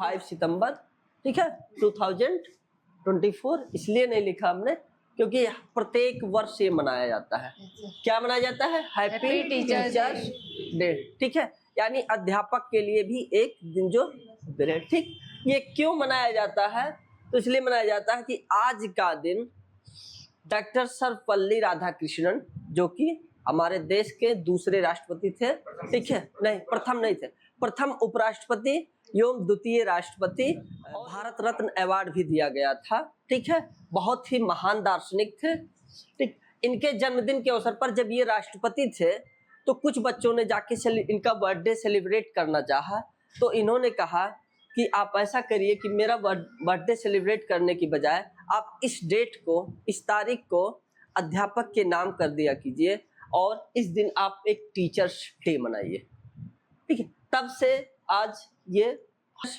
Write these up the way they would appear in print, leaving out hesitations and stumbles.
5 सितंबर, ठीक है, 2024। इसलिए नहीं लिखा हमने क्योंकि प्रत्येक वर्ष ये मनाया जाता है। क्या मनाया जाता है? हैप्पी टीचर्स डे, ठीक है। यानी अध्यापक के लिए भी एक दिन जो है, ठीक। ये क्यों मनाया जाता है? तो इसलिए मनाया जाता है कि आज का दिन डॉक्टर सर्वपल्ली राधाकृष्णन, जो कि हमारे देश के दूसरे राष्ट्रपति थे, ठीक है, नहीं प्रथम नहीं थे, प्रथम उपराष्ट्रपति एवं द्वितीय राष्ट्रपति, भारत रत्न अवार्ड भी दिया गया था, ठीक है। बहुत ही महान दार्शनिक थे, ठीक। इनके जन्मदिन के अवसर पर जब ये राष्ट्रपति थे तो कुछ बच्चों ने जाके इनका बर्थडे सेलिब्रेट करना चाहा, तो इन्होंने कहा कि आप ऐसा करिए कि मेरा बर्थडे सेलिब्रेट करने की बजाय आप इस डेट को, इस तारीख को अध्यापक के नाम कर दिया कीजिए और इस दिन आप एक टीचर्स डे मनाइए, ठीक है। तब से आज ये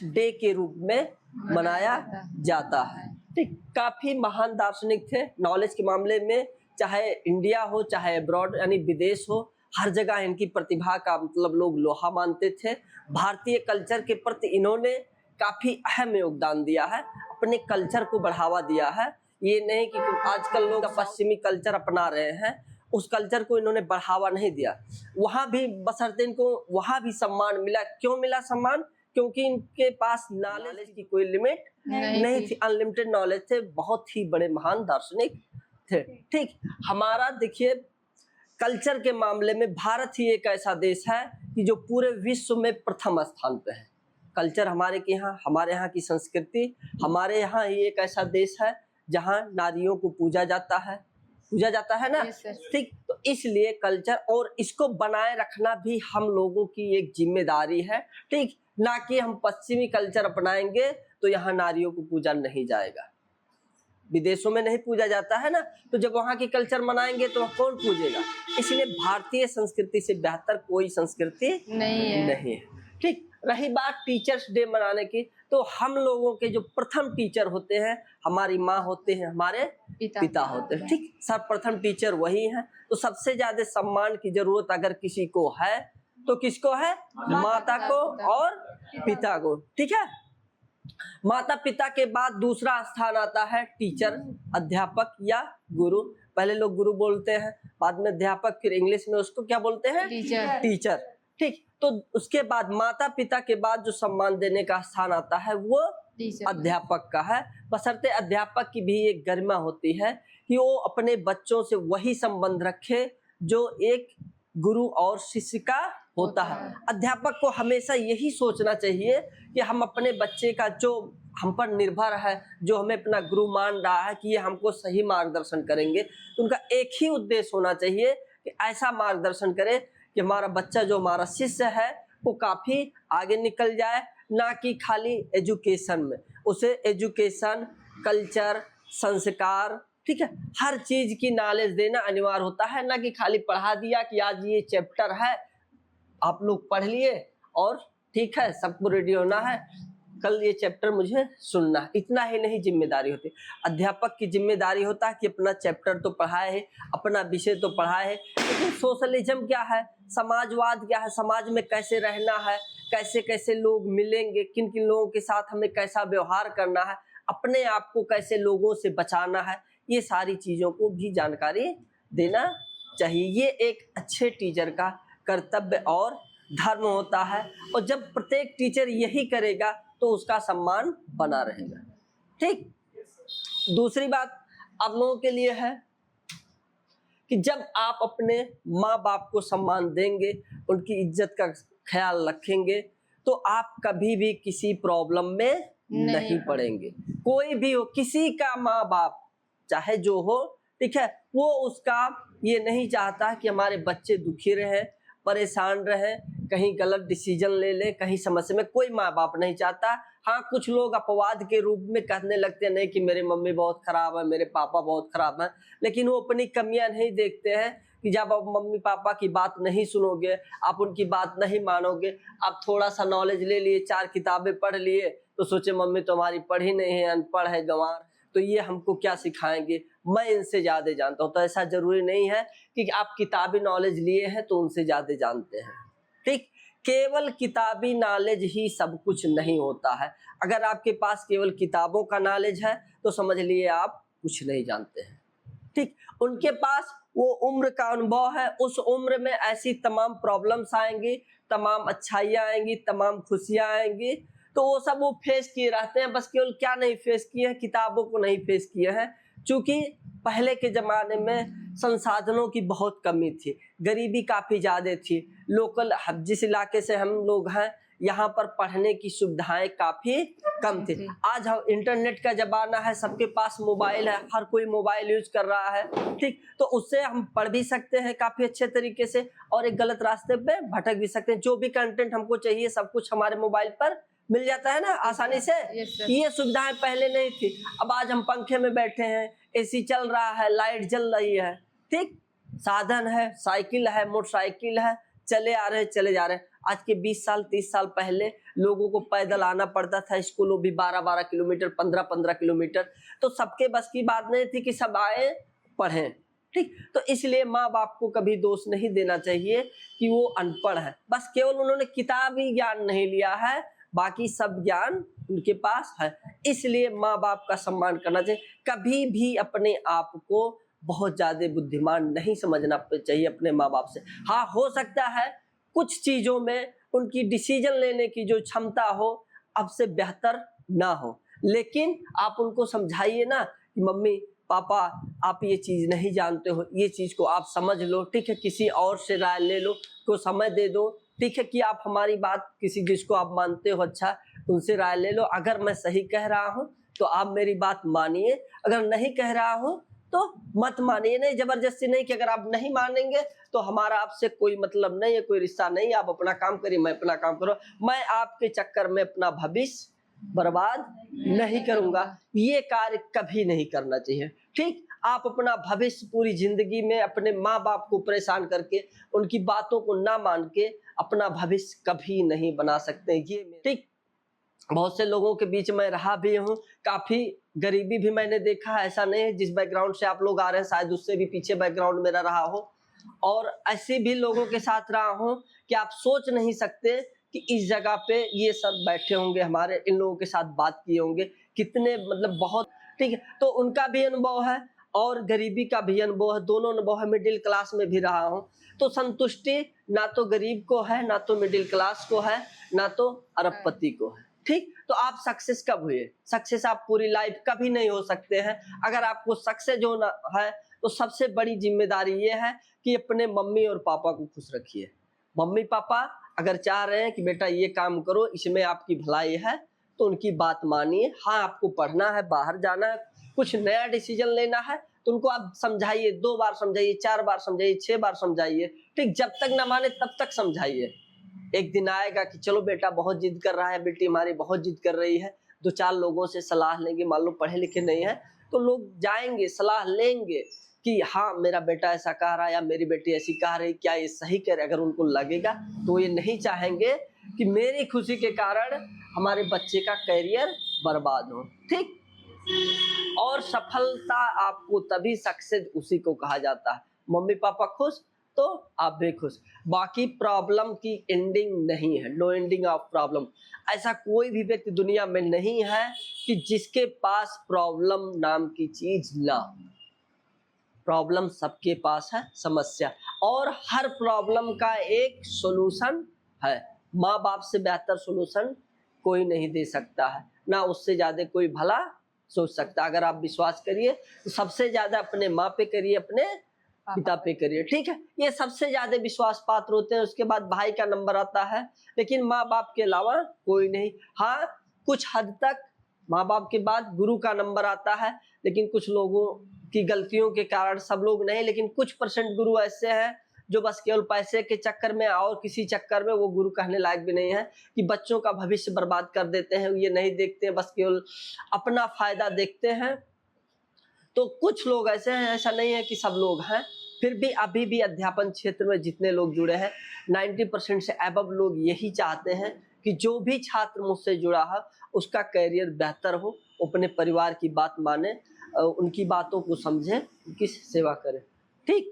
डे के रूप में मनाया जाता है, ठीक। काफी महान दार्शनिक थे नॉलेज के मामले में, चाहे इंडिया हो चाहे अब्रॉड यानी विदेश हो, हर जगह इनकी प्रतिभा का मतलब लोग लोहा मानते थे। भारतीय कल्चर के प्रति इन्होंने काफी अहम योगदान दिया है, अपने कल्चर को बढ़ावा दिया है। ये नहीं कि आजकल लोग पश्चिमी कल्चर अपना रहे हैं, उस कल्चर को इन्होंने बढ़ावा नहीं दिया। वहां भी बशर्ते इनको वहां भी सम्मान मिला। क्यों मिला सम्मान? क्योंकि इनके पास नॉलेज की कोई लिमिट नहीं थी, अनलिमिटेड नॉलेज थे, बहुत ही बड़े महान दार्शनिक थे, ठीक। हमारा देखिए कल्चर के मामले में भारत ही एक ऐसा देश है कि जो पूरे विश्व में प्रथम स्थान पे है। कल्चर हमारे यहाँ की संस्कृति, हमारे यहाँ ही एक ऐसा देश है जहाँ नारियों को पूजा जाता है ना, ठीक। तो इसलिए कल्चर और इसको बनाए रखना भी हम लोगों की एक जिम्मेदारी है, ठीक। ना कि हम पश्चिमी कल्चर अपनाएंगे तो यहाँ नारियों को पूजा नहीं जाएगा। विदेशों में नहीं पूजा जाता है ना, तो जब वहाँ की कल्चर मनाएंगे तो कौन पूजेगा? इसलिए भारतीय संस्कृति से बेहतर कोई संस्कृति नहीं है, ठीक। रही बात टीचर्स डे मनाने की, तो हम लोगों के जो प्रथम टीचर होते हैं हमारी माँ होते हैं, हमारे पिता होते हैं, ठीक। सर्वप्रथम टीचर वही हैं। तो सबसे ज्यादा सम्मान की जरूरत अगर किसी को है तो किसको है? माता को और पिता को, ठीक है। माता पिता के बाद दूसरा स्थान आता है टीचर, अध्यापक या गुरु। पहले लोग गुरु बोलते हैं, बाद में अध्यापक, फिर इंग्लिश में उसको क्या बोलते हैं? टीचर, ठीक। तो उसके बाद माता पिता के बाद जो सम्मान देने का स्थान आता है वो अध्यापक का है। बशर्ते अध्यापक की भी एक गरिमा होती है कि वो अपने बच्चों से वही संबंध रखे जो एक गुरु और शिष्य का होता है। अध्यापक को हमेशा यही सोचना चाहिए कि हम अपने बच्चे का जो हम पर निर्भर है, जो हमें अपना गुरु मान रहा है कि ये हमको सही मार्गदर्शन करेंगे, तो उनका एक ही उद्देश्य होना चाहिए कि ऐसा मार्गदर्शन करे कि हमारा बच्चा जो हमारा शिष्य है वो काफी आगे निकल जाए, ना कि खाली एजुकेशन में। उसे एजुकेशन, कल्चर, संस्कार, ठीक है, हर चीज की नॉलेज देना अनिवार्य होता है, ना कि खाली पढ़ा दिया कि आज ये चैप्टर है, आप लोग पढ़ लिए और ठीक है सबको रेडी होना है, कल ये चैप्टर मुझे सुनना है। इतना ही नहीं जिम्मेदारी होती। अध्यापक की जिम्मेदारी होता है कि अपना चैप्टर तो पढ़ाए है, अपना विषय तो पढ़ाए है, लेकिन सोशलिज्म क्या है, समाजवाद क्या है, समाज में कैसे रहना है, कैसे कैसे लोग मिलेंगे, किन किन लोगों के साथ हमें कैसा व्यवहार करना है, अपने आप को कैसे लोगों से बचाना है, ये सारी चीजों को भी जानकारी देना चाहिए। ये एक अच्छे टीचर का कर्तव्य और धर्म होता है, और जब प्रत्येक टीचर यही करेगा तो उसका सम्मान बना रहेगा, ठीक। दूसरी बात आप लोगों के लिए है कि जब आप अपने माँ बाप को सम्मान देंगे, उनकी इज्जत का ख्याल रखेंगे, तो आप कभी भी किसी प्रॉब्लम में नहीं पड़ेंगे। कोई भी हो, किसी का माँ बाप चाहे जो हो, ठीक है, वो उसका ये नहीं चाहता कि हमारे बच्चे दुखी रहे, परेशान रहे, कहीं गलत डिसीजन ले ले, कहीं समस्या में, कोई माँ बाप नहीं चाहता। हाँ, कुछ लोग अपवाद के रूप में कहने लगते हैं नहीं कि मेरे मम्मी बहुत खराब है, मेरे पापा बहुत खराब है, लेकिन वो अपनी कमियां नहीं देखते हैं कि जब आप मम्मी पापा की बात नहीं सुनोगे, आप उनकी बात नहीं मानोगे, आप थोड़ा सा नॉलेज ले लिए, 4 किताबें पढ़ लिए, तो सोचे मम्मी तो हमारी पढ़ी नहीं है, अनपढ़ है, गंवार, तो ये हमको क्या सिखाएंगे, मैं इनसे ज्यादा जानता हूँ। तो ऐसा जरूरी नहीं है कि आप किताबी नॉलेज लिए हैं तो उनसे ज्यादा जानते हैं, ठीक। केवल किताबी नॉलेज ही सब कुछ नहीं होता है। अगर आपके पास केवल किताबों का नॉलेज है तो समझ लिए आप कुछ नहीं जानते हैं। ठीक, उनके पास वो उम्र का अनुभव है, उस उम्र में ऐसी तमाम प्रॉब्लम्स आएंगी, तमाम अच्छाइयाँ आएंगी, तमाम खुशियाँ आएंगी, तो वो सब वो फेस किए रहते हैं। बस केवल क्या नहीं फेस किए हैं, किताबों को नहीं फेस किए हैं। चूंकि पहले के ज़माने में संसाधनों की बहुत कमी थी, गरीबी काफ़ी ज़्यादा थी। लोकल जिस इलाके से हम लोग हैं यहाँ पर पढ़ने की सुविधाएं काफ़ी कम थी। आज हम इंटरनेट का ज़माना है, सबके पास मोबाइल है, हर कोई मोबाइल यूज कर रहा है। ठीक, तो उससे हम पढ़ भी सकते हैं काफ़ी अच्छे तरीके से और एक गलत रास्ते पे भटक भी सकते हैं। जो भी कंटेंट हमको चाहिए सब कुछ हमारे मोबाइल पर मिल जाता है ना आसानी से। ये सुविधाएं पहले नहीं थी। अब आज हम पंखे में बैठे हैं, एसी चल रहा है, लाइट जल रही है। ठीक, साधन है, साइकिल है, मोटरसाइकिल है, चले आ रहे हैं, चले जा रहे हैं। आज के 20 साल 30 साल पहले लोगों को पैदल आना पड़ता था, स्कूलों भी 12-12 किलोमीटर, 15-15 किलोमीटर। तो सबके बस की बात नहीं थी कि सब आए पढ़ें। ठीक, तो इसलिए माँ बाप को कभी दोष नहीं देना चाहिए कि वो अनपढ़ है। बस केवल उन्होंने किताबी ज्ञान नहीं लिया है, बाकी सब ज्ञान उनके पास है। इसलिए माँ बाप का सम्मान करना चाहिए। कभी भी अपने आप को बहुत ज्यादा बुद्धिमान नहीं समझना चाहिए अपने माँ बाप से। हाँ, हो सकता है कुछ चीजों में उनकी डिसीजन लेने की जो क्षमता हो अब से बेहतर ना हो, लेकिन आप उनको समझाइए ना कि मम्मी पापा आप ये चीज नहीं जानते हो, ये चीज को आप समझ लो। ठीक है, किसी और से राय ले लो, को समय दे दो। ठीक है, कि आप हमारी बात किसी जिसको आप मानते हो अच्छा उनसे राय ले लो। अगर मैं सही कह रहा हूँ तो आप मेरी बात मानिए, अगर नहीं कह रहा हूँ तो मत मानिए। नहीं जबरदस्ती नहीं कि अगर आप नहीं मानेंगे तो हमारा आपसे कोई मतलब नहीं है, कोई रिश्ता नहीं, आप अपना काम करिए, मैं अपना काम करूँ। मैं आपके चक्कर में अपना भविष्य बर्बाद नहीं करूंगा, ये कार्य कभी नहीं करना चाहिए। ठीक, आप अपना भविष्य पूरी जिंदगी में अपने माँ बाप को परेशान करके उनकी बातों को ना मान के अपना भविष्य कभी नहीं बना सकते। ये ठीक, बहुत से लोगों के बीच में रहा भी हूँ, काफी गरीबी भी मैंने देखा है। ऐसा नहीं है जिस बैकग्राउंड से आप लोग आ रहे हैं शायद उससे भी पीछे बैकग्राउंड मेरा रहा हो, और ऐसे भी लोगों के साथ रहा हूँ कि आप सोच नहीं सकते कि इस जगह पे ये सब बैठे होंगे, हमारे इन लोगों के साथ बात किए होंगे, कितने मतलब बहुत। ठीक है, तो उनका भी अनुभव है और गरीबी का भी अनुभव है, दोनों अनुभव है। मिडिल क्लास में भी रहा हूँ, तो संतुष्टि ना तो गरीब को है, ना तो मिडिल क्लास को है, ना तो अरबपति को है। ठीक, तो आप सक्सेस कब हुए? सक्सेस आप पूरी लाइफ कभी नहीं हो सकते हैं। अगर आपको सक्सेस होना है तो सबसे बड़ी जिम्मेदारी ये है कि अपने मम्मी और पापा को खुश रखिए। मम्मी पापा अगर चाह रहे हैं कि बेटा ये काम करो, इसमें आपकी भलाई है, तो उनकी बात मानिए। हाँ, आपको पढ़ना है, बाहर जाना है, कुछ नया डिसीजन लेना है तो उनको आप समझाइए, 2 बार समझाइए, 4 बार समझाइए, 6 बार समझाइए। ठीक, जब तक ना माने तब तक समझाइए। एक दिन आएगा कि चलो बेटा बहुत जिद कर रहा है, बेटी हमारी बहुत जिद कर रही है, 2-4 लोगों से सलाह लेंगे, मान लो पढ़े लिखे नहीं है तो लोग जाएंगे, सलाह लेंगे कि हाँ मेरा बेटा ऐसा कह रहा है या मेरी बेटी ऐसी कह रही, क्या ये सही करे? अगर उनको लगेगा तो ये नहीं चाहेंगे कि मेरी खुशी के कारण हमारे बच्चे का करियर बर्बाद हो। ठीक, और सफलता आपको तभी, सक्सेस उसी को कहा जाता है। मम्मी पापा खुश तो आप भी खुश। बाकी प्रॉब्लम की एंडिंग नहीं है, नो एंडिंग ऑफ प्रॉब्लम। ऐसा कोई भी व्यक्ति दुनिया में नहीं है कि जिसके पास प्रॉब्लम नाम की चीज ना। प्रॉब्लम सबके पास है, समस्या, और हर प्रॉब्लम का एक सॉल्यूशन है। माँ बाप से बेहतर सॉल्यूशन कोई नहीं दे सकता है, ना उससे ज्यादा कोई भला सोच सकता। अगर आप विश्वास करिए तो सबसे ज्यादा अपने माँ पे करिए, अपने पिता पे करिए। ठीक है, ये सबसे ज्यादा विश्वास पात्र होते हैं। उसके बाद भाई का नंबर आता है, लेकिन माँ बाप के अलावा कोई नहीं। हाँ, कुछ हद तक माँ बाप के बाद गुरु का नंबर आता है, लेकिन कुछ लोगों की गलतियों के कारण, सब लोग नहीं लेकिन कुछ % गुरु ऐसे हैं जो बस केवल पैसे के चक्कर में और किसी चक्कर में वो गुरु कहने लायक भी नहीं है, कि बच्चों का भविष्य बर्बाद कर देते हैं। ये नहीं देखते हैं, बस केवल अपना फायदा देखते हैं। तो कुछ लोग ऐसे हैं, ऐसा नहीं है कि सब लोग हैं। फिर भी अभी भी अध्यापन क्षेत्र में जितने लोग जुड़े हैं 90% से अबव लोग यही चाहते हैं कि जो भी छात्र मुझसे जुड़ा है उसका करियर बेहतर हो, अपने परिवार की बात माने, उनकी बातों को समझे, उनकी सेवा करे। ठीक,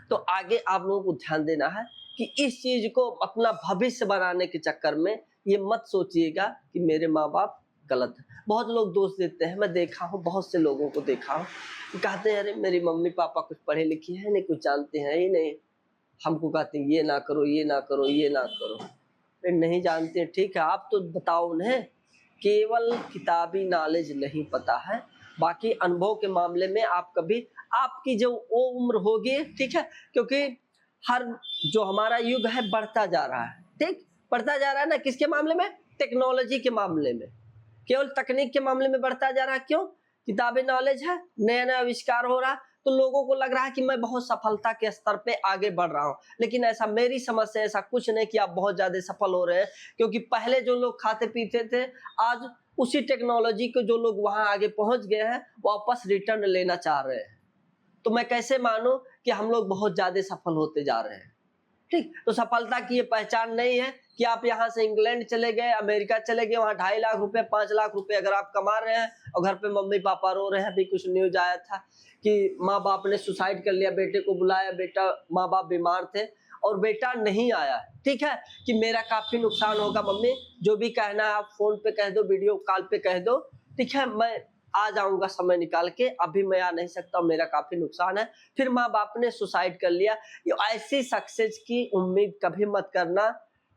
तो आगे आप लोगों को ध्यान देना है कि इस चीज को अपना भविष्य बनाने के चक्कर में ये मत सोचिएगा कि मेरे माँ बाप गलत है। बहुत लोग दोष देते हैं, मैं देखा हूँ, बहुत से लोगों को देखा हूँ, कहते हैं अरे मेरी मम्मी पापा कुछ पढ़े लिखे हैं नहीं, कुछ जानते हैं ही नहीं, हमको कहते हैं ये ना करो, ये ना करो, ये ना करो। फिर नहीं जानते, ठीक है, आप तो बताओ उन्हें, केवल किताबी नॉलेज नहीं पता है, बाकी अनुभव के मामले में आप कभी, आपकी जो वो उम्र होगी, ठीक है, क्योंकि हर जो हमारा युग है बढ़ता जा रहा है, ठीक, बढ़ता जा रहा है ना, किसके मामले में? टेक्नोलॉजी के मामले में, केवल तकनीक के मामले में बढ़ता जा रहा है। क्यों? किताबी नॉलेज है, नया नया आविष्कार हो रहा है, तो लोगों को लग रहा है कि मैं बहुत सफलता के स्तर पे आगे बढ़ रहा हूँ, लेकिन ऐसा, मेरी समझ से ऐसा कुछ नहीं कि आप बहुत ज्यादा सफल हो रहे हैं, क्योंकि पहले जो लोग खाते पीते थे, आज उसी टेक्नोलॉजी को जो लोग वहां आगे पहुंच गए हैं वापस रिटर्न लेना चाह रहे हैं। तो मैं कैसे मानूं कि हम लोग बहुत ज्यादा सफल होते जा रहे हैं? ठीक, तो सफलता की ये पहचान नहीं है कि आप यहाँ से इंग्लैंड चले गए, अमेरिका चले गए, वहाँ 2.5 लाख रुपए, 5 लाख रुपए अगर आप कमा रहे हैं और घर पे मम्मी पापा रो रहे हैं। अभी कुछ न्यूज आया था कि माँ बाप ने सुसाइड कर लिया, बेटे को बुलाया, बेटा, माँ बाप बीमार थे और बेटा नहीं आया, ठीक है, कि मेरा काफी नुकसान होगा मम्मी, जो भी कहना है आप फोन पे कह दो, वीडियो कॉल पे कह दो, ठीक है, मैं आ जाऊंगा समय निकाल के, अभी मैं आ नहीं सकता, मेरा काफी नुकसान है। फिर माँ बाप ने सुसाइड कर लिया। ये ऐसी सक्सेस की उम्मीद कभी मत करना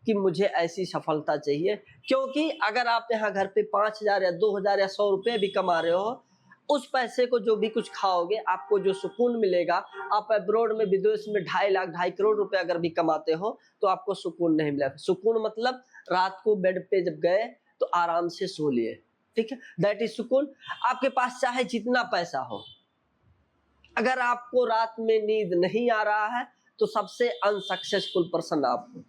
कि मुझे ऐसी सफलता चाहिए, क्योंकि अगर आप यहाँ घर पे 5,000 या 2,000 या 100 रुपए भी कमा रहे हो, उस पैसे को जो भी कुछ खाओगे, आपको जो सुकून मिलेगा, आप अब्रॉड में, विदेश में 2.5 लाख 2.5 करोड़ रुपए अगर भी कमाते हो तो आपको सुकून नहीं मिलेगा। सुकून मतलब रात को बेड पे जब गए तो आराम से सो लिए, ठीक है, दैट इज सुकून। आपके पास चाहे जितना पैसा हो, अगर आपको रात में नींद नहीं आ रहा है तो सबसे अनसक्सेसफुल पर्सन आप हो,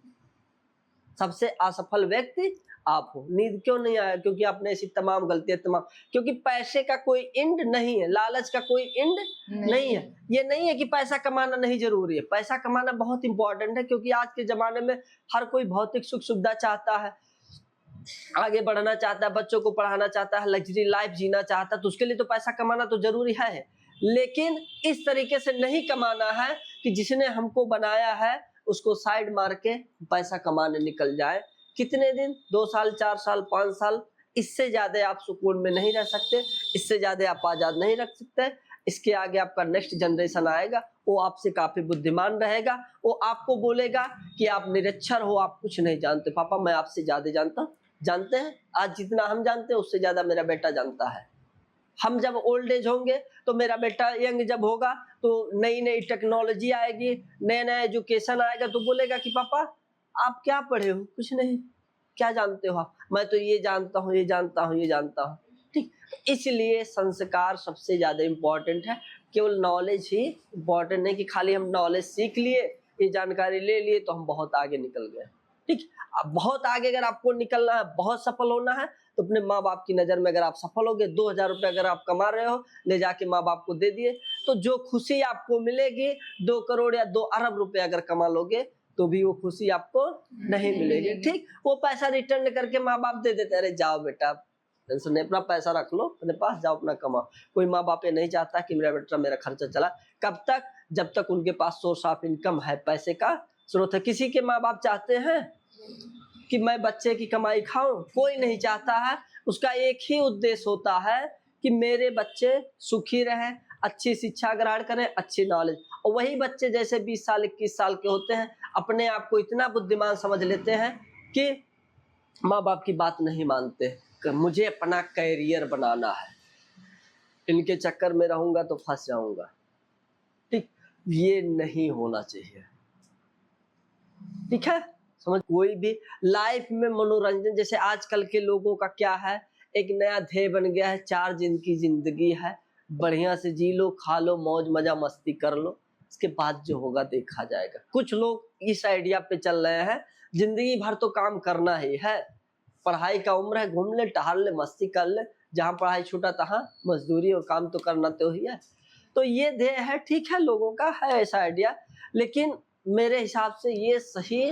सबसे असफल व्यक्ति आप हो। नींद क्यों नहीं आया? क्योंकि आपने ऐसी तमाम गलतियां, तमाम, क्योंकि पैसे का कोई एंड नहीं है, लालच का कोई एंड नहीं है। ये नहीं है कि पैसा कमाना नहीं जरूरी है, पैसा कमाना बहुत इंपॉर्टेंट है, क्योंकि आज के जमाने में हर कोई भौतिक सुख सुविधा चाहता है, आगे बढ़ना चाहता है, बच्चों को पढ़ाना चाहता है, लग्जरी लाइफ जीना चाहता है, तो उसके लिए तो पैसा कमाना तो जरूरी है, लेकिन इस तरीके से नहीं कमाना है कि जिसने हमको बनाया है उसको साइड मार के पैसा कमाने निकल जाए। कितने दिन? 2 साल, 4 साल, 5 साल, इससे ज्यादा आप सुकून में नहीं रह सकते, इससे ज्यादा आप आजाद नहीं रख सकते। इसके आगे आपका नेक्स्ट जनरेशन आएगा, वो आपसे काफी बुद्धिमान रहेगा, वो आपको बोलेगा कि आप निरक्षर हो, आप कुछ नहीं जानते। पापा मैं आपसे ज्यादा जानता हूँ। जानते हैं? आज जितना हम जानते हैं उससे ज्यादा मेरा बेटा जानता है। हम जब ओल्ड एज होंगे तो मेरा बेटा यंग जब होगा तो नई नई टेक्नोलॉजी आएगी, नया नया एजुकेशन आएगा, तो बोलेगा कि पापा आप क्या पढ़े हो? कुछ नहीं। क्या जानते हो आप? मैं तो ये जानता हूँ, ये जानता हूँ, ये जानता हूँ। ठीक, इसलिए संस्कार सबसे ज्यादा इम्पोर्टेंट है। केवल नॉलेज ही इम्पोर्टेंट नहीं कि खाली हम नॉलेज सीख लिए, ये जानकारी ले लिए तो हम बहुत आगे निकल गए। ठीक, अब बहुत आगे अगर आपको निकलना है, बहुत सफल होना है, तो अपने माँ बाप की नजर में अगर आप सफल हो गए, 2,000 रुपए अगर आप कमा रहे हो, ले जाके माँ बाप को दे दिए, तो जो खुशी आपको मिलेगी, 2 करोड़ या 2 अरब रुपए अगर कमा लोगे तो भी वो खुशी आपको नहीं मिलेगी। ठीक, वो पैसा रिटर्न करके माँ बाप दे देते, अरे जाओ बेटा टेंशन नहीं, अपना पैसा रख लो अपने पास, जाओ अपना कमाओ। कोई माँ बाप ये नहीं चाहता कि मेरा बेटा मेरा खर्चा चला। कब तक? जब तक उनके पास सोर्स ऑफ इनकम है, पैसे का स्रोत है। किसी के माँ बाप चाहते हैं कि मैं बच्चे की कमाई खाऊं? कोई नहीं चाहता है। उसका एक ही उद्देश्य होता है कि मेरे बच्चे सुखी रहें, अच्छी शिक्षा ग्रहण करें, अच्छी नॉलेज। और वही बच्चे जैसे 20 साल 21 साल के होते हैं, अपने आप को इतना बुद्धिमान समझ लेते हैं कि माँ बाप की बात नहीं मानते, कि मुझे अपना कैरियर बनाना है, इनके चक्कर में रहूंगा तो फंस जाऊंगा। ठीक, ये नहीं होना चाहिए। ठीक है, समझ। कोई भी लाइफ में मनोरंजन, जैसे आजकल के लोगों का क्या है, एक नया ध्येय बन गया है, 4 दिन की जिंदगी है, बढ़िया से जी लो, खा लो, मौज मजा मस्ती कर लो, इसके बाद जो होगा देखा जाएगा। कुछ लोग इस आइडिया पे चल रहे हैं, जिंदगी भर तो काम करना ही है, पढ़ाई का उम्र है, घूम ले, टहल ले, मस्ती कर ले, जहाँ पढ़ाई छूटा तहाँ मजदूरी, और काम तो करना तो ही है। तो ये ध्येय है, ठीक है, लोगों का है ऐसा आइडिया, लेकिन मेरे हिसाब से ये सही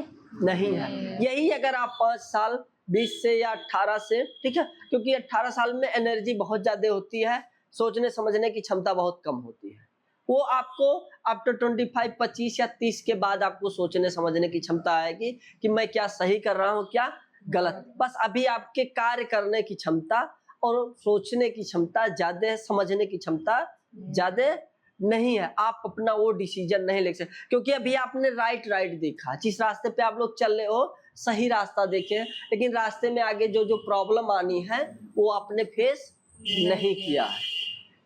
नहीं है। यही अगर आप 5 साल 20 से या 18 से, ठीक है, क्योंकि 18 साल में एनर्जी बहुत ज्यादा होती है, सोचने समझने की क्षमता बहुत कम होती है। वो आपको आफ्टर 25, 25 या 30 के बाद आपको सोचने समझने की क्षमता आएगी कि मैं क्या सही कर रहा हूँ, क्या गलत। बस अभी आपके कार्य करने की क्षमता और सोचने की क्षमता ज्यादा है, समझने की क्षमता ज्यादा नहीं है। आप अपना वो डिसीजन नहीं ले सकते, क्योंकि अभी आपने राइट देखा, जिस रास्ते पे आप लोग चल रहे हो सही रास्ता देखे, लेकिन रास्ते में आगे जो प्रॉब्लम आनी है वो आपने फेस नहीं किया है,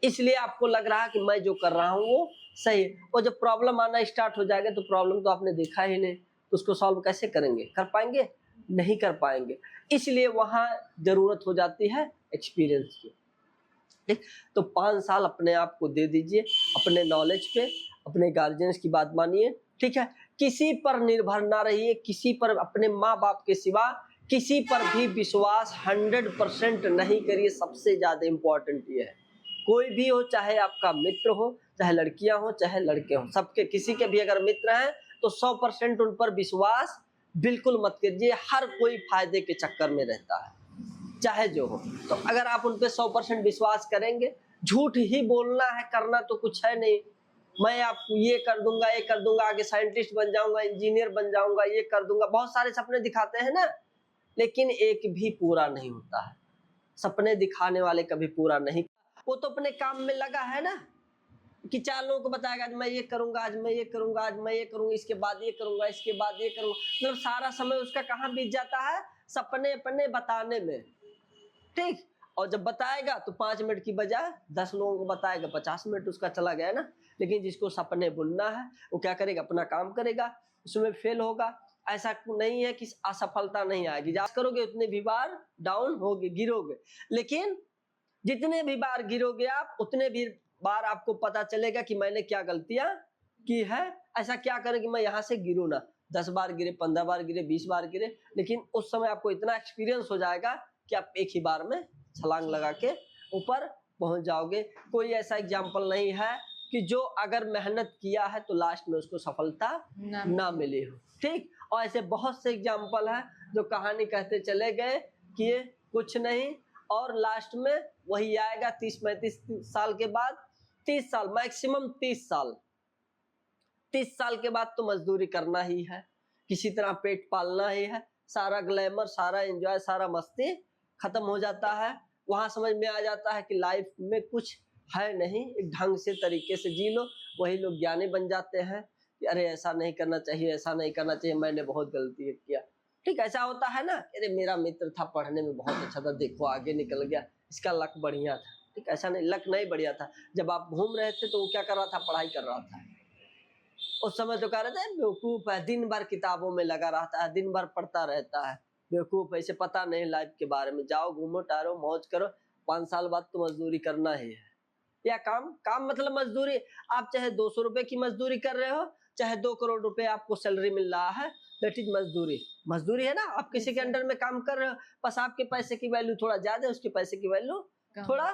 इसलिए आपको लग रहा है कि मैं जो कर रहा हूँ वो सही है। और जब प्रॉब्लम आना स्टार्ट हो जाएगा तो प्रॉब्लम तो आपने देखा ही नहीं, तो उसको सॉल्व कैसे करेंगे, कर पाएंगे, नहीं कर पाएंगे। इसलिए वहां जरूरत हो जाती है एक्सपीरियंस की। ठीक, तो 5 साल अपने आप को दे दीजिए, अपने नॉलेज पे, अपने गार्जियंस की बात मानिए, ठीक है। किसी पर निर्भर ना रहिए, किसी पर, अपने माँ बाप के सिवा किसी पर भी विश्वास 100% नहीं करिए। सबसे ज्यादा इंपॉर्टेंट ये है, कोई भी हो, चाहे आपका मित्र हो, चाहे लड़कियां हो, चाहे लड़के हो, सबके, किसी के भी अगर मित्र हैं तो 100% उन पर विश्वास बिल्कुल मत कीजिए। हर कोई फायदे के चक्कर में रहता है, चाहे जो हो। तो अगर आप उन पे 100% विश्वास करेंगे, झूठ ही बोलना है, करना तो कुछ है नहीं। मैं आपको ये कर दूंगा, ये कर दूंगा, आगे साइंटिस्ट बन जाऊंगा, इंजीनियर बन जाऊंगा, ये कर दूंगा, बहुत सारे सपने दिखाते हैं ना, लेकिन एक भी पूरा नहीं होता है। सपने दिखाने वाले कभी पूरा नहीं, वो तो अपने काम में लगा है ना, कि 4 लोगों को बताएगा आज मैं ये करूंगा, आज मैं ये करूंगा, आज मैं ये करूंगा, इसके बाद ये करूंगा, इसके बाद ये करूंगा। मतलब सारा समय उसका कहाँ बीत जाता है, सपने अपने बताने में। ठीक, और जब बताएगा तो 5 मिनट की बजाय 10 लोगों को बताएगा, 50 मिनट उसका चला गया ना। लेकिन जिसको सपने बुनना है वो क्या करेगा, अपना काम करेगा, उसमें फेल होगा। ऐसा नहीं है कि असफलता नहीं आएगी, जा करोगे उतने भी बार डाउन होगे, गिरोगे, लेकिन जितने भी बार गिरोगे आप, उतने भी बार आपको पता चलेगा कि मैंने क्या गलतियां की है। ऐसा क्या करें कि मैं यहाँ से गिरूं ना, 10 बार गिरे, 15 बार गिरे, 20 बार गिरे, लेकिन उस समय आपको इतना एक्सपीरियंस हो जाएगा कि आप एक ही बार में छलांग लगा के ऊपर पहुंच जाओगे। कोई ऐसा एग्जाम्पल नहीं है कि जो अगर मेहनत किया है तो लास्ट में उसको सफलता ना मिली हो। ठीक, और ऐसे बहुत से एग्जाम्पल है जो कहानी कहते चले गए कि ये कुछ नहीं, और लास्ट में वही आएगा 30-35 साल के बाद, 30 साल मैक्सिमम, 30 साल, 30 साल के बाद तो मजदूरी करना ही है, किसी तरह पेट पालना ही है। सारा ग्लैमर, सारा एंजॉय, सारा मस्ती खत्म हो जाता है। वहां समझ में आ जाता है कि लाइफ में कुछ है नहीं, एक ढंग से तरीके से जी लो। वही लोग ज्ञानी बन जाते हैं कि अरे ऐसा नहीं करना चाहिए, ऐसा नहीं करना चाहिए, मैंने बहुत गलती किया। ठीक, ऐसा होता है ना, अरे मेरा मित्र था, पढ़ने में बहुत अच्छा था, देखो आगे निकल गया, इसका लक बढ़िया था। ठीक, ऐसा नहीं, लक नहीं बढ़िया था। जब आप घूम रहे थे तो वो क्या कर रहा था, पढ़ाई कर रहा था। उस समय तो कह रहे थे बेवकूफ है, दिन भर किताबों में लगा रहता है, दिन भर पढ़ता रहता है, बेवकूफ है, इसे पता नहीं लाइफ के बारे में। जाओ घूमो टहरो मौज करो, 5 साल बाद तो मजदूरी करना ही है। या काम मतलब मजदूरी, आप चाहे 200 रुपए की मजदूरी कर रहे हो, चाहे 2 करोड़ रुपए आपको सैलरी मिल रहा है, दैट इज मजदूरी है ना। आप किसी के अंडर में काम कर रहे हो, बस आपके पैसे की वैल्यू थोड़ा ज्यादा है, उसके पैसे की वैल्यू थोड़ा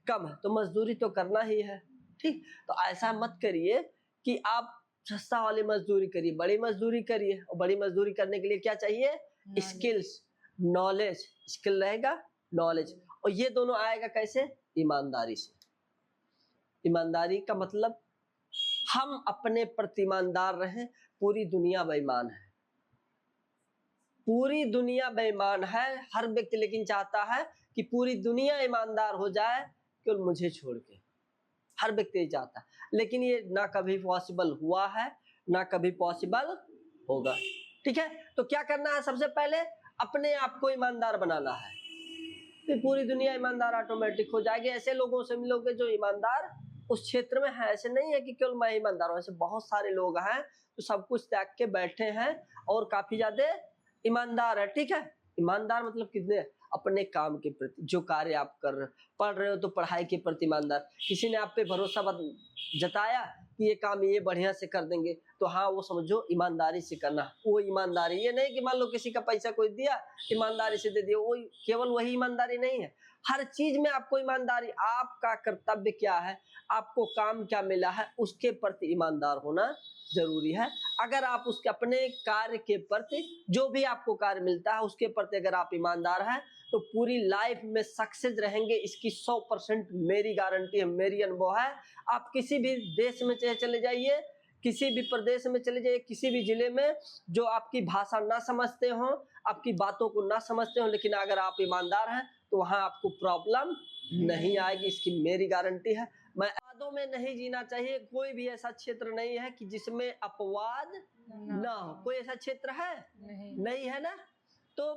कम है, तो मजदूरी तो करना ही है। ठीक, तो ऐसा मत करिए कि आप सस्ता वाली मजदूरी करिए, बड़ी मजदूरी करिए। और बड़ी मजदूरी करने के लिए क्या चाहिए, स्किल्स, नॉलेज। स्किल रहेगा, नॉलेज, और ये दोनों आएगा कैसे, ईमानदारी से। ईमानदारी का मतलब हम अपने प्रति ईमानदार रहें। पूरी दुनिया बेईमान है, पूरी दुनिया बेईमान है, हर व्यक्ति लेकिन चाहता है कि पूरी दुनिया ईमानदार हो जाए केवल मुझे छोड़ के। हर व्यक्ति चाहता है, लेकिन ये ना कभी पॉसिबल हुआ है, ना कभी पॉसिबल होगा। ठीक है, तो क्या करना है, सबसे पहले अपने आप को ईमानदार बनाना है, फिर पूरी दुनिया ईमानदार ऑटोमेटिक हो जाएगी। ऐसे लोगों से मिलोगे जो ईमानदार उस क्षेत्र में है। ऐसे नहीं है कि केवल मैं ईमानदार हूं, ऐसे बहुत सारे लोग हैं जो सब कुछ त्याग के बैठे हैं और काफी ज्यादा ईमानदार है। ठीक है, ईमानदार मतलब कितने, अपने काम के प्रति, जो कार्य आप कर रहे हो, पढ़ रहे हो तो पढ़ाई के प्रति ईमानदार। किसी ने आप पे भरोसा जताया कि ये काम ये बढ़िया से कर देंगे, तो हाँ वो समझो ईमानदारी से करना। वो ईमानदारी ये नहीं कि मान लो किसी का पैसा कोई दिया, ईमानदारी से दे दिया, वो केवल वही ईमानदारी नहीं है। हर चीज में आपको ईमानदारी, आपका कर्तव्य क्या है, आपको काम क्या मिला है, उसके प्रति ईमानदार होना जरूरी है। अगर आप उसके अपने कार्य के प्रति, जो भी आपको कार्य मिलता है उसके प्रति अगर आप ईमानदार हैं तो पूरी लाइफ में सक्सेस रहेंगे, इसकी 100% मेरी गारंटी है, मेरी अनुभव है। आप किसी भी देश में चाहे चले जाइए, किसी भी प्रदेश में चले जाइए, किसी भी जिले में, जो आपकी भाषा ना समझते हो, आपकी बातों को ना समझते हो, लेकिन अगर आप ईमानदार हैं तो वहां आपको प्रॉब्लम नहीं आएगी, इसकी मेरी गारंटी है। मैं अपवादों में नहीं जीना चाहिए। कोई भी ऐसा क्षेत्र नहीं है कि जिसमें अपवाद ना हो। कोई ऐसा क्षेत्र है? नहीं है ना। तो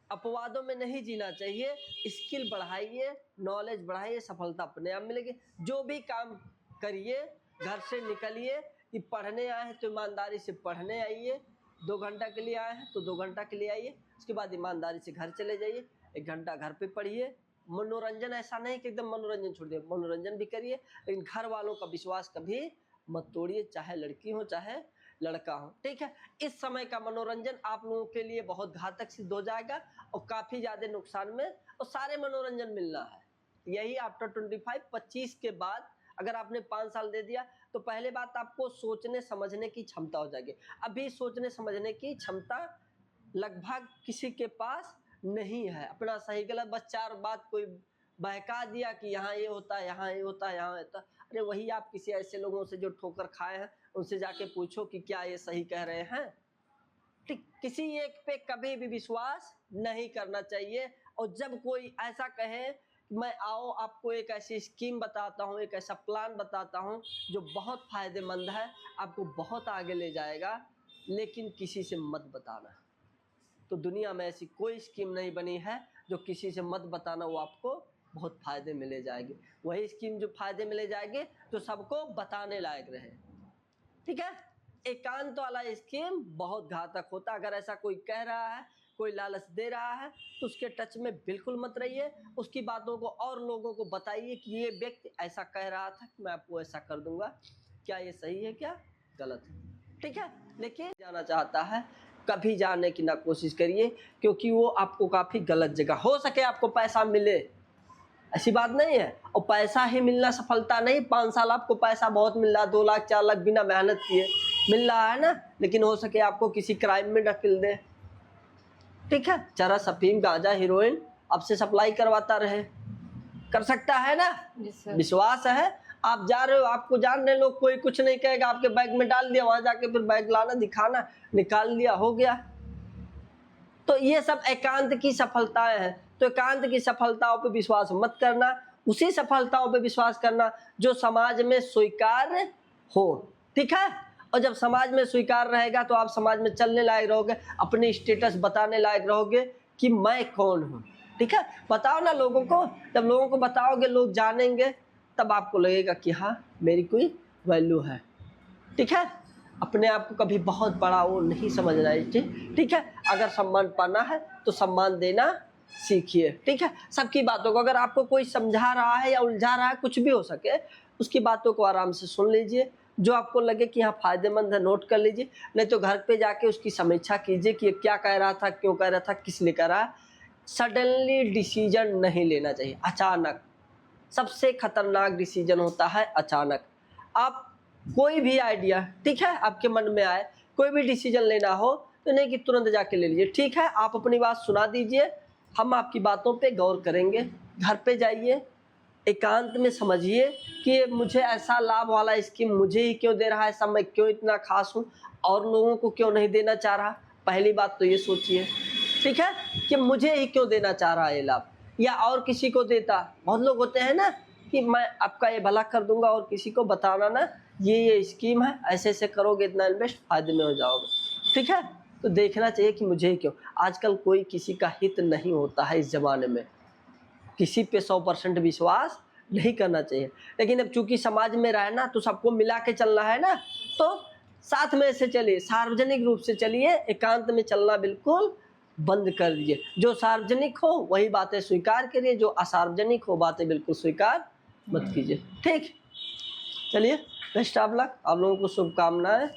अपवादों में नहीं जीना चाहिए। स्किल बढ़ाइए, नॉलेज बढ़ाइए, सफलता अपने आप मिलेगी। जो भी काम करिए, घर से निकलिए कि पढ़ने आए हैं तो ईमानदारी से पढ़ने आइए, 2 घंटा के लिए आए हैं तो 2 घंटा के लिए आइए, उसके बाद ईमानदारी से घर चले जाइए, 1 घंटा घर पे पढ़िए। मनोरंजन ऐसा नहीं कि एकदम मनोरंजन छोड़ दिए, मनोरंजन भी करिए, लेकिन घर वालों का विश्वास कभी मत तोड़िए, चाहे लड़की हो चाहे लड़का हो, ठीक है। इस समय का मनोरंजन आप लोगों के लिए बहुत घातक सिद्ध हो जाएगा और काफी ज्यादा नुकसान में, और सारे मनोरंजन मिलना है। यही आफ्टर 25 के बाद अगर आपने 5 साल दे दिया तो पहले बात आपको सोचने समझने की क्षमता हो जाएगी। अभी सोचने समझने की क्षमता लगभग किसी के पास नहीं है। अपना सही गलत बस 4 बात कोई बहका दिया कि यहाँ ये होता है, यहाँ ये होता है, यहाँ होता है। अरे वही आप किसी ऐसे लोगों से जो ठोकर खाए हैं उनसे जाके पूछो कि क्या ये सही कह रहे हैं। ठीक, किसी एक पे कभी भी विश्वास नहीं करना चाहिए। और जब कोई ऐसा कहे मैं आओ आपको एक ऐसी स्कीम बताता हूँ, एक ऐसा प्लान बताता हूँ जो बहुत फायदेमंद है, आपको बहुत आगे ले जाएगा, लेकिन किसी से मत बताना। तो दुनिया में ऐसी कोई स्कीम नहीं बनी है जो किसी से मत बताना, वो आपको बहुत फायदे मिले जाएंगे। वही स्कीम जो फायदे मिले जाएंगे जो सबको बताने लायक रहे, ठीक है। एकांत वाला स्कीम बहुत घातक होता है। अगर ऐसा कोई कह रहा है, कोई लालच दे रहा है तो उसके टच में बिल्कुल मत रहिए। उसकी बातों को और लोगों को बताइए कि ये व्यक्ति ऐसा कह रहा था कि मैं आपको ऐसा कर दूंगा, क्या ये सही है क्या गलत है, ठीक है। लेकिन जाना चाहता है कभी जाने की ना कोशिश करिए, क्योंकि वो आपको काफ़ी गलत जगह, हो सके आपको पैसा मिले, ऐसी बात नहीं है। और पैसा ही मिलना सफलता नहीं। 5 साल आपको पैसा बहुत मिल रहा, 2 लाख 4 लाख बिना मेहनत किए मिल रहा है ना, लेकिन हो सके आपको किसी क्राइम में ढकेल दे, ठीक है। चरस, अफीम, गांजा, हीरोइन आपसे सप्लाई करवाता रहे, कर सकता है ना। विश्वास है, आप जा रहे हो, आपको जान रहे लोग, कोई कुछ नहीं कहेगा, आपके बैग में डाल दिया, वहां जाके फिर बैग लाना, दिखाना, निकाल लिया, हो गया। तो ये सब एकांत की सफलताएं हैं। तो एकांत की सफलताओं पे विश्वास मत करना, उसी सफलताओं पे विश्वास करना जो समाज में स्वीकार्य हो, ठीक है। और जब समाज में स्वीकार रहेगा तो आप समाज में चलने लायक रहोगे, अपने स्टेटस बताने लायक रहोगे कि मैं कौन हूँ, ठीक है। बताओ ना लोगों को, जब लोगों को बताओगे लोग जानेंगे, तब आपको लगेगा कि हाँ मेरी कोई वैल्यू है, ठीक है। अपने आप को कभी बहुत बड़ा वो नहीं समझना है, ठीक है। अगर सम्मान पाना है तो सम्मान देना सीखिए, ठीक है। सबकी बातों को, अगर आपको कोई समझा रहा है या उलझा रहा है, कुछ भी हो सके, उसकी बातों को आराम से सुन लीजिए। जो आपको लगे कि हाँ फायदेमंद है, नोट कर लीजिए, नहीं तो घर पे जाके उसकी समीक्षा कीजिए कि क्या कह रहा था, क्यों कह रहा था, किस लिए कह रहा है। सडनली डिसीजन नहीं लेना चाहिए, अचानक। सबसे खतरनाक डिसीजन होता है अचानक। आप कोई भी आइडिया, ठीक है, आपके मन में आए, कोई भी डिसीजन लेना हो तो नहीं कि तुरंत जाके ले लीजिए, ठीक है। आप अपनी बात सुना दीजिए, हम आपकी बातों पे गौर करेंगे। घर पे जाइए, एकांत में समझिए कि मुझे ऐसा लाभ वाला स्कीम मुझे ही क्यों दे रहा है, सब मैं क्यों इतना खास हूँ और लोगों को क्यों नहीं देना चाह रहा। पहली बात तो ये सोचिए, ठीक है, कि मुझे ही क्यों देना चाह रहा है ये लाभ, या और किसी को देता। बहुत लोग होते हैं ना कि मैं आपका ये भला कर दूंगा और किसी को बताना ना, ये स्कीम है, ऐसे ऐसे करोगे, इतना इन्वेस्ट, फायदे में हो जाओगे, ठीक है। तो देखना चाहिए कि मुझे ही क्यों। आजकल कोई किसी का हित नहीं होता है इस जमाने में, किसी पे 100% विश्वास नहीं करना चाहिए। लेकिन अब चूंकि समाज में रहना तो सबको मिला के चलना है ना, तो साथ में से चलिए, सार्वजनिक रूप से चलिए, एकांत में चलना बिल्कुल बंद कर दीजिए। जो सार्वजनिक हो वही बातें स्वीकार करिए, जो असार्वजनिक हो बातें बिल्कुल स्वीकार मत कीजिए, ठीक। चलिए, बेस्ट ऑफ लक, आप लोगों को शुभकामनाएं।